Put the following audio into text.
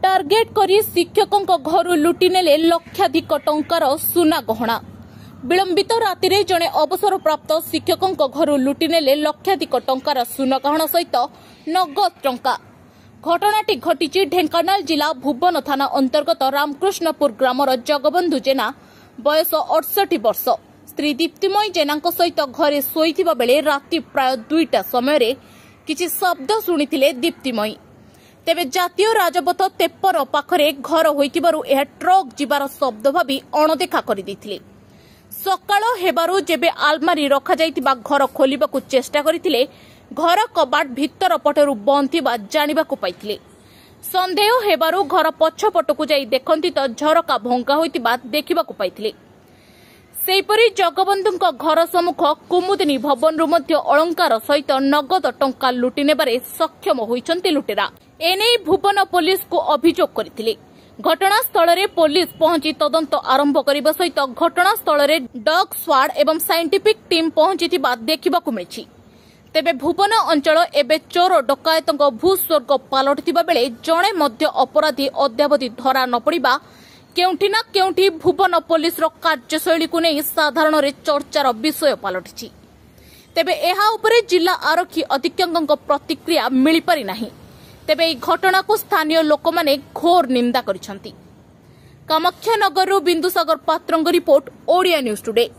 Target करी शिक्षकों घर लुटि नेले लक्षाधिक टंकार सुना गहना। विलंबित राति जड़े अवसरप्राप्त शिक्षकों घर लुटि नेले लक्षाधिक टंकार सुना गहना सहित नगद टंका। घटनाटी घटी ढेंकानाल जिला भुवन थाना अंतर्गत रामकृष्णपुर ग्रामर जगबंधु जेना बयस 68 वर्ष स्त्री दीप्तिमयी जेना सहित घरे शोइथिबा बेले राति प्राय 2टा समय किछि शब्द शुणिथिले दीप्तिमयी। तेबे जातीय राजपथ 53 पाखरे घर होइतिबारु एहा ट्रक जिबार शब्द भाबी अणदेखा करि दैथिले। सकाळ हेबारु जेबे आलमारी रखा जाइतिबा घर खोलिबाकु चेष्टा करिथिले घर कबाट भितर पटरु बंद थिबा जानिबाकु पाइथिले। संदेह हेबारु घर पछपटकु जाई देखंती तो झरका भंगा होइतिबा देखिबाकु पाइथिले। सेहीपरि जगबंधुଙ୍କ घर सम्मुख कुमुदिनी भवनरु मध्य अलंकार सहित नगद टंका लुटि नेबारे सक्षम होइछन्ति लुटेरा। एने भुवन पुलिस को अभियोग करथिले। घटनास्थल रे पुलिस पहुंची तदंत आरंभ करिबा सहित घटनास्थल रे डॉग स्क्वाड एवं साइंटिफिक टीम पहुंचीथिबा देखिबाकु मिलिछि। तेबे भुवन अंचल एबे चोर डकायतଙ୍କ भूस्वर्ग पालटिथिबा बेले जणे मध्य अपराधी अद्यावधि धरा न पड़िबा केउंठी ना केउंठी भुवन पुलिस रो कार्यशैली को नहीं साधारण रे चर्चार विषय पालटिछि। तेबे एहा उपरे जिला आरक्षी अधीक्षकଙ୍କ प्रतिक्रिया मिली पारि नाही। तेबे এই घटना को स्थानीय लोक माने घोर निंदा करिसंती। कामाख्यानगर बिंदुसागर पात्रंग रिपोर्ट ओडिया न्यूज टुडे।